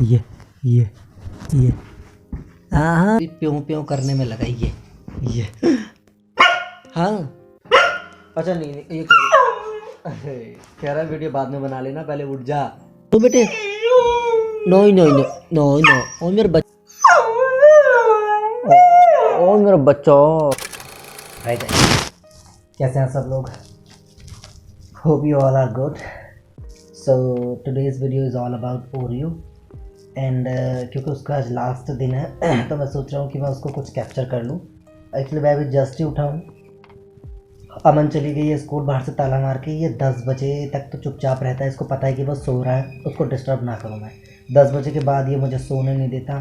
ये ये हाँ हाँ प्यों प्यों करने में लगा ये हाँ अच्छा नहीं नहीं ये अरे कह रहा वीडियो बाद में बना लेना, पहले उठ जा तो बेटे। No no no no no ओ मेरा बच्चा, ओ मेरा बच्चा। राइट, कैसे हैं सब लोग? Hope you all are good. So today's video is all about Oreo and क्योंकि उसका आज लास्ट दिन है तो मैं सोच रहा हूँ कि मैं उसको कुछ कैप्चर कर लूँ। एक्चुअली मैं अभी जस्ट ही उठा हूँ। अमन चली गई है स्कूल, बाहर से ताला मार के। ये 10 बजे तक तो चुपचाप रहता है, इसको पता है कि बस सो रहा है, उसको डिस्टर्ब ना करूँ मैं। 10 बजे के बाद ये मुझे सोने नहीं देता।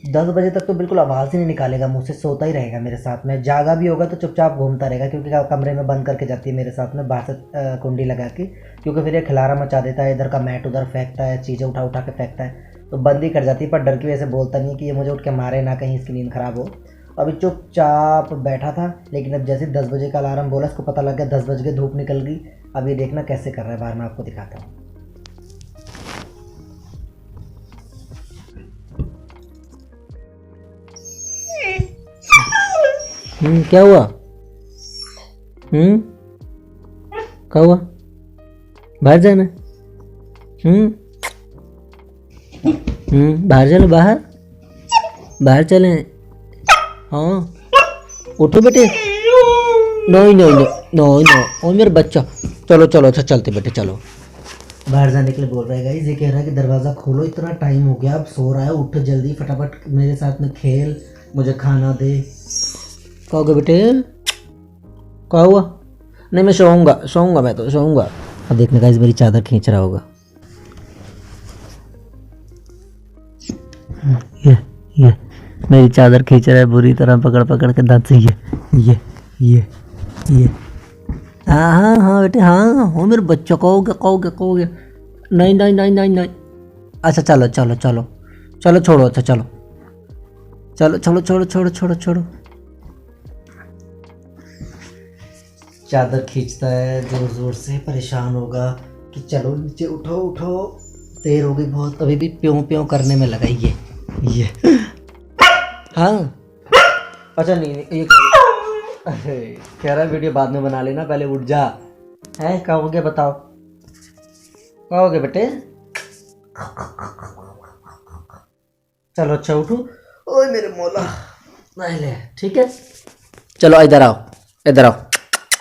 10 बजे तक तो बिल्कुल आवाज़ ही नहीं निकालेगा मुँह से, सोता ही रहेगा मेरे साथ में। जागा भी होगा तो चुपचाप घूमता रहेगा, क्योंकि कमरे में बंद करके जाती है मेरे साथ में, बाहर से कुंडी लगा के। क्योंकि फिर ये खिलारा मचा देता है, इधर का मैट उधर फेंकता है, चीज़ें उठा उठा के फेंकता है, तो बंद ही कर जाती है। पर डर की वजह से बोलता नहीं है कि ये मुझे उठ के मारे ना, कहीं इसकी नींद ख़राब हो। अभी चुपचाप बैठा था, लेकिन अब जैसे 10 बजे का अलार्म बोला, इसको पता लग गया 10 बज के, धूप निकल गई। अब ये देखना कैसे कर रहा है बाहर, मैं आपको दिखाता हूँ। क्या हुआ? क्या हुआ? बाहर जाना? बाहर चलो, बाहर बाहर चलें। हाँ उठो बेटे। No no no no no ओ मेरा बच्चा। चलो चलो अच्छा चलते बेटे, चलो। बाहर जाने के लिए बोल रहा है गाइस। ये कह रहा है कि दरवाज़ा खोलो, इतना टाइम हो गया, अब सो रहा है, उठ जल्दी फटाफट मेरे साथ में खेल, मुझे खाना दे। कहोगे बेटे? क्या हुआ? नहीं मैं सोऊंगा मैं तो सोऊंगा। अब देखने गाइस मेरी चादर खींच रहा होगा। ये मेरी चादर खींच रहा है बुरी तरह, पकड़ पकड़ के दांत से। ये हाँ हाँ हाँ बेटे, हाँ हो मेरे बच्चों। कहोगे? नहीं नहीं नहीं नहीं नहीं। अच्छा चलो चलो चलो चलो छोड़ो, अच्छा चलो चलो चलो छोड़ो छोड़ो छोड़ो छोड़ो। चादर खींचता है जोर जोर से, परेशान होगा कि चलो नीचे उठो उठो, देर हो गई बहुत। अभी भी प्यों प्यों करने में लगा ये हाँ अच्छा नहीं नहीं ये अरे कह रहा वीडियो बाद में बना लेना, पहले उठ जा। है कहोगे? बताओ कहोगे बेटे? चलो अच्छा उठो। ओए मेरे मौला, नहीं ठीक है, चलो इधर आओ, इधर आओ,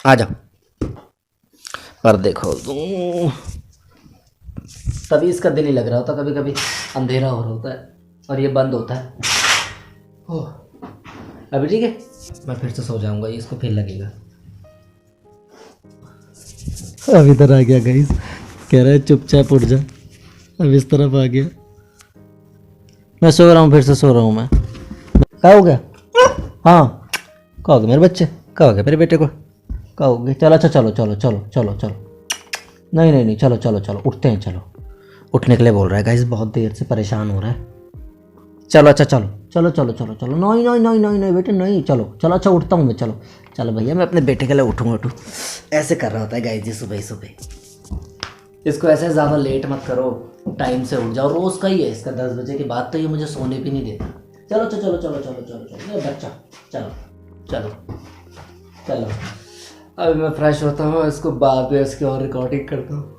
आ जाओ। पर्दे खोल दूँ तभी इसका दिल ही लग रहा होता, कभी कभी अंधेरा हो रहा होता है और ये बंद होता है। ओह अभी ठीक है, मैं फिर से सो जाऊंगा, ये इसको फिर लगेगा। अब इधर आ गया गाइस, कह रहा है चुपचाप उठ जा। अब इस तरफ आ गया। मैं सो रहा हूँ, फिर से सो रहा हूँ मैं। क्या हो गया? हाँ कहोगे मेरे बच्चे, कहोगे मेरे बेटे को, कहोगे? चलो अच्छा चलो चलो चलो चलो चलो। नहीं नहीं नहीं चलो चलो चलो उठते हैं, चलो। उठने के लिए बोल रहा है गाइस, बहुत देर से परेशान हो रहा है। चलो अच्छा चलो चलो चलो चलो चलो। नहीं नहीं नहीं नहीं नहीं बेटे नहीं, चलो चलो अच्छा उठता हूँ मैं। चलो चलो भैया, मैं अपने बेटे के लिए उठूँ। ऐसे कर रहा होता है गाइस जी सुबह ही सुबह। इसको ऐसे ज़्यादा लेट मत करो, टाइम से उठ जाओ। रोज़ का ही है इसका, 10 बजे के बाद तो ये मुझे सोने भी नहीं देता। चलो चलो चलो चलो चलो चलो चलो बच्चा, चलो चलो चलो। अभी मैं फ्रेश होता हूँ, इसको बाद में इसकी और रिकॉर्डिंग करता हूँ।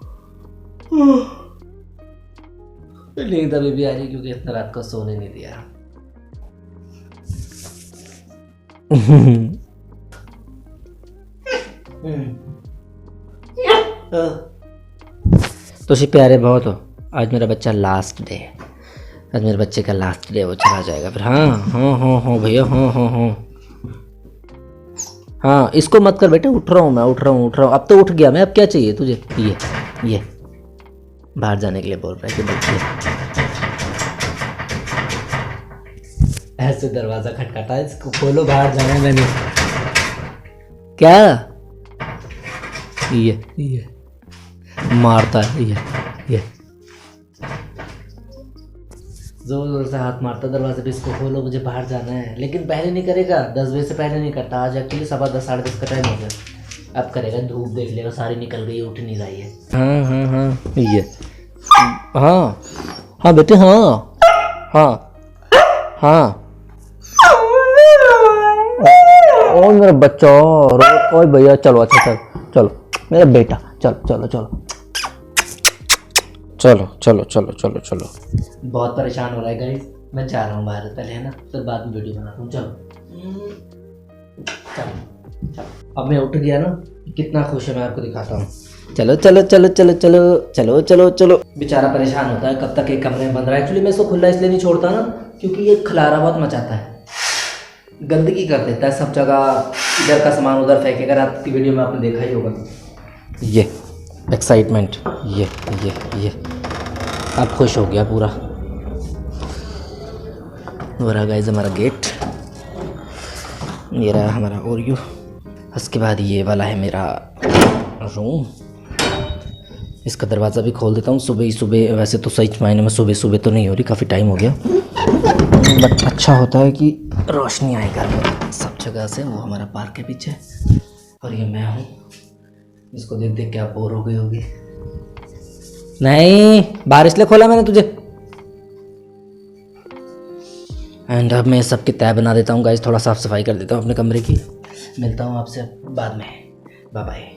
नींद अभी भी आ रही क्योंकि इतना रात को सोने नहीं दिया। तो सी प्यारे बहुत हो। आज मेरा बच्चा लास्ट डे है, आज मेरे बच्चे का लास्ट डे, वो चला जाएगा फिर। हाँ भैया हाँ इसको मत कर बेटे। उठ रहा हूँ मैं, उठ रहा हूँ। अब तो उठ गया मैं, अब क्या चाहिए तुझे? ये बाहर जाने के लिए बोल रहा है कि बच्चे। ऐसे दरवाजा खटखटा, इसको खोलो, बाहर जाना है मैंने। क्या ये मारता है, ये जोर जोर से हाथ मारता दरवाजे पे। इसको खोलो, मुझे बाहर जाना है। लेकिन पहले नहीं करेगा, 10 बजे से पहले नहीं करता। आज एक्चुअली 10:15 साढ़े 10 का टाइम हो गया। अब करेगा, धूप देख लेगा, सारी निकल गई, उठ नहीं रही है। हाँ ये हाँ हाँ बेटे हाँ हाँ हाँ। ओ मेरा बच्चा रो। ओए भैया चलो, अच्छा चलो चलो मेरा बेटा, चलो चलो चलो चलो चलो चलो चलो चलो। बहुत परेशान हो रहा है गाइस, मैं जा रहा हूँ बाहर पहले, है ना, फिर बाद में वीडियो बनाता हूँ। चलो चलो, अब मैं उठ गया ना, कितना खुश है मैं आपको दिखाता हूँ। चलो चलो चलो चलो चलो चलो चलो चलो। बेचारा परेशान होता है, कब तक एक कमरे में बंद रहा है। एक्चुअली मैं इसको खुला इसलिए नहीं छोड़ता ना, क्योंकि ये खलारा बहुत मचाता है, गंदगी कर देता है सब जगह, इधर का सामान उधर फेंकेगा। आपकी वीडियो में आपने देखा ही होगा। ये एक्साइटमेंट, ये अब खुश हो गया पूरा। वो रहा गाइस हमारा गेट, ये रहा हमारा ओरियो। उसके बाद ये वाला है मेरा रूम। इसका दरवाज़ा भी खोल देता हूँ सुबह ही सुबह। वैसे तो सही मायने में सुबह सुबह तो नहीं हो रही, काफ़ी टाइम हो गया, बट अच्छा होता है कि रोशनी आए घर में सब जगह से। वो हमारा पार्क है पीछे, और ये मैं हूँ, इसको देख देख के आप बोर हो गए होगे। नहीं, बारिश ले खोला मैंने तुझे। एंड अब मैं सबकी तय बना देता हूँ गाइस, थोड़ा साफ सफाई कर देता हूँ अपने कमरे की। मिलता हूँ आपसे बाद में, बाय बाय।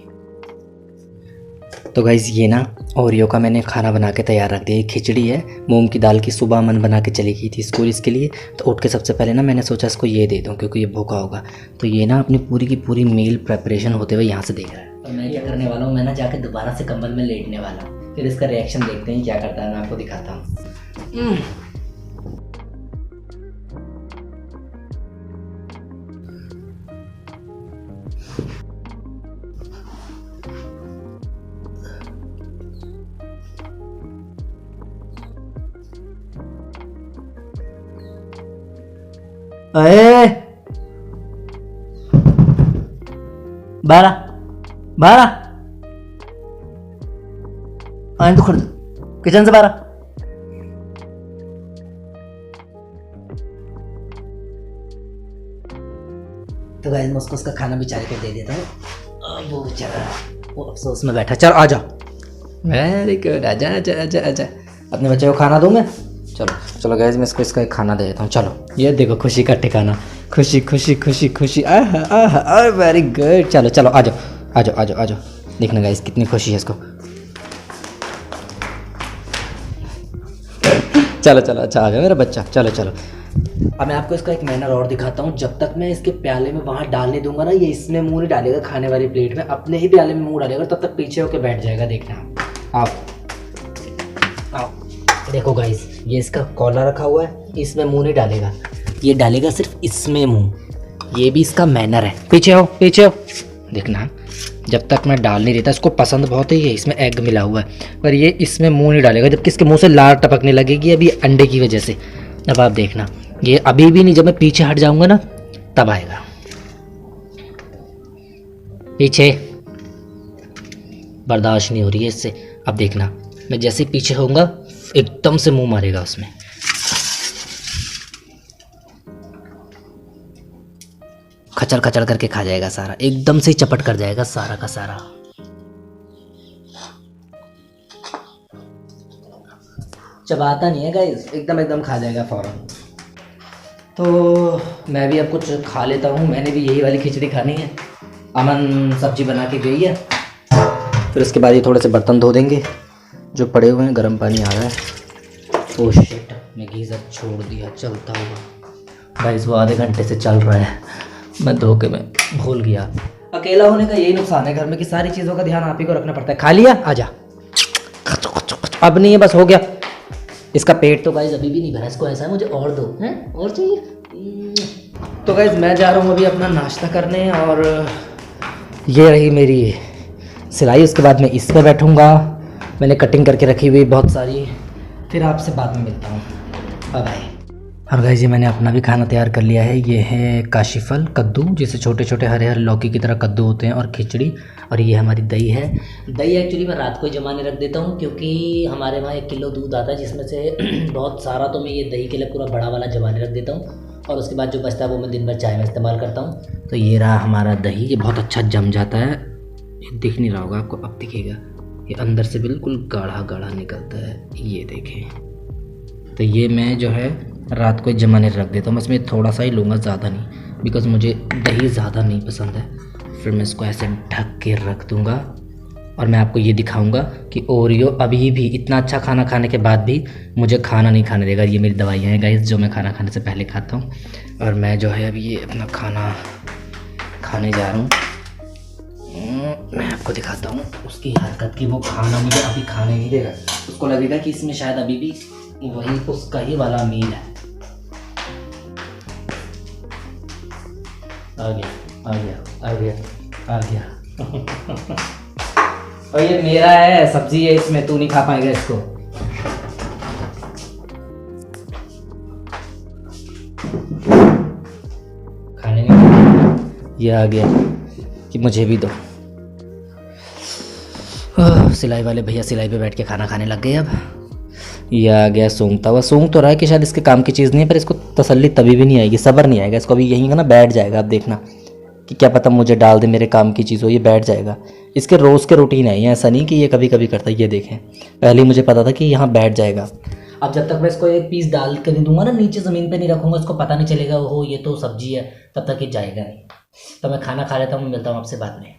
तो गाइस ये ना ओरियो का मैंने खाना बना के तैयार रख दिया। खिचड़ी है मूंग की दाल की, सुबह अमन बना के चली गई थी स्कूल इसके लिए। तो उठ के सबसे पहले ना मैंने सोचा इसको ये दे दूँ, क्योंकि ये भूखा होगा। तो ये ना अपनी पूरी की पूरी मील प्रेपरेशन होते हुए यहाँ से देख रहा है। और मैं क्या करने वाला हूँ, मैं ना जाके दोबारा से कंबल में लेटने वाला हूँ, फिर इसका रिएक्शन देखते हैं क्या करता है, मैं आपको दिखाता हूँ। अरे बारा बारा आए तो खुद किचन से बारा। तो गाइस मैं उसको उसका खाना बेचारे को दे देता हूँ। वो बेचारा वो अफसोस में बैठा। चल आ जा, वेरी गुड, आजा आजा आजा आजा। अपने बच्चे को खाना दूँ मैं? चलो चलो गाइस मैं इसको इसका एक खाना दे देता हूँ। चलो ये देखो खुशी का ठिकाना, खुशी खुशी खुशी खुशी, आह आह आह, वेरी गुड। चलो चलो आ जाओ आ जाओ आ जाओ आ जाओ। देखना गाइस कितनी खुशी है इसको। चलो चलो, अच्छा आ जाओ मेरा बच्चा, चलो चलो। अब मैं आपको इसका एक मैनर और दिखाता हूँ। जब तक मैं इसके प्याले में वहाँ डालने दूंगा ना, ये इसमें मुंह नहीं डालेगा खाने वाली प्लेट में, अपने ही प्याले में मुंह डालेगा, तब तक पीछे होके बैठ जाएगा। देखना आप, आओ देखो गाइस, ये इसका कॉलर रखा हुआ है, इसमें मुंह नहीं डालेगा, ये डालेगा सिर्फ इसमें मुंह। ये भी इसका मैनर है। पीछे हो पीछे हो। देखना जब तक मैं डाल नहीं देता, इसको पसंद बहुत है, ये इसमें एग मिला हुआ है, पर ये इसमें मुंह नहीं डालेगा, जबकि इसके मुंह से लार टपकने लगेगी अभी अंडे की वजह से। अब आप देखना, ये अभी भी नहीं, जब मैं पीछे हट जाऊंगा ना तब आएगा। पीछे बर्दाश्त नहीं हो रही है इससे। अब देखना मैं जैसे पीछे होऊंगा एकदम से मुंह मारेगा उसमें। खचर खचर करके खा जाएगा सारा, एकदम से ही चपट कर जाएगा सारा का सारा। चबाता नहीं है गाइस, एकदम एकदम खा जाएगा फौरन। तो मैं भी अब कुछ खा लेता हूँ। मैंने भी यही वाली खिचड़ी खानी है। अमन सब्जी बना के गई है, फिर उसके बाद ये थोड़े से बर्तन धो देंगे जो पड़े हुए हैं। गर्म पानी आ रहा है। ओह शिट, मैं गीज़र छोड़ दिया चलता हुआ। गाइस वो आधे घंटे से चल रहा है, मैं धो के मैं भूल गया। अकेला होने का यही नुकसान है घर में कि सारी चीज़ों का ध्यान आप ही को रखना पड़ता है। खा लिया? आजा। अब नहीं है, बस हो गया। इसका पेट तो गाइस अभी भी नहीं भरा, इसको ऐसा है मुझे और दो, हैं और चाहिए। तो गाइस मैं जा रहा हूँ अभी अपना नाश्ता करने, और ये रही मेरी सिलाई। उसके बाद मैं इस पर बैठूँगा, मैंने कटिंग करके रखी हुई बहुत सारी। फिर आपसे बाद में मिलता हूँ, बाय बाय। और गाइस ये मैंने अपना भी खाना तैयार कर लिया है। ये है काशीफल कद्दू, जिसे छोटे छोटे हरे हरे लौकी की तरह कद्दू होते हैं, और खिचड़ी। और ये हमारी दही है। दही एक्चुअली मैं रात को ही जमाने रख देता हूँ, क्योंकि हमारे वहाँ 1 किलो दूध आता है, जिसमें से बहुत सारा तो मैं ये दही के लिए पूरा बड़ा वाला जमाने रख देता हूँ, और उसके बाद जो बचता है वो मैं दिन भर चाय में इस्तेमाल करता हूँ। तो ये रहा हमारा दही, ये बहुत अच्छा जम जाता है। ये दिख नहीं रहा होगा आपको, अब दिखेगा। ये अंदर से बिल्कुल गाढ़ा गाढ़ा निकलता है, ये देखें। तो ये मैं जो है रात को जमाने रख देता हूँ, बस मैं थोड़ा सा ही लूँगा, ज़्यादा नहीं, बिकॉज़ मुझे दही ज़्यादा नहीं पसंद है। फिर मैं इसको ऐसे ढक के रख दूँगा और मैं आपको ये दिखाऊंगा कि ओरियो अभी भी इतना अच्छा खाना खाने के बाद भी मुझे खाना नहीं खाने देगा। ये मेरी दवाइयाँ हैं गाइस जो मैं खाना खाने से पहले खाता हूँ। और मैं जो है अभी ये अपना खाना खाने जा रहा हूँ। मैं आपको दिखाता हूँ उसकी हरकत की, वो खाना मुझे अभी खाने नहीं देगा। उसको लगेगा कि इसमें शायद अभी भी वही उसका ही वाला मील है। आ गया आ गया आ गया आ गया और ये मेरा है, सब्जी है इसमें, तू नहीं खा पाएगा इसको। खाने नहीं, ये आ गया कि मुझे भी दो। सिलाई वाले भैया सिलाई पे बैठ के खाना खाने लग गए। अब ये आ गया सूंघता हुआ। सूंघ तो रहा है कि शायद इसके काम की चीज़ नहीं है, पर इसको तसल्ली तभी भी नहीं आएगी, सब्र नहीं आएगा इसको। अभी यहीं का ना बैठ जाएगा, अब देखना कि क्या पता मुझे डाल दे, मेरे काम की चीज़ हो, ये बैठ जाएगा। इसके रोज़ के रूटीन है, ऐसा नहीं कि ये कभी कभी करता है। ये देखें, पहले ही मुझे पता था कि यहाँ बैठ जाएगा। अब जब तक मैं इसको एक पीस डाल कर नहीं दूंगा ना, नीचे ज़मीन पे नहीं रखूँगा, इसको पता नहीं चलेगा हो ये तो सब्जी है, तब तक ये जाएगा नहीं। तो मैं खाना खा लेता हूँ, मिलता हूँ आपसे बाद में।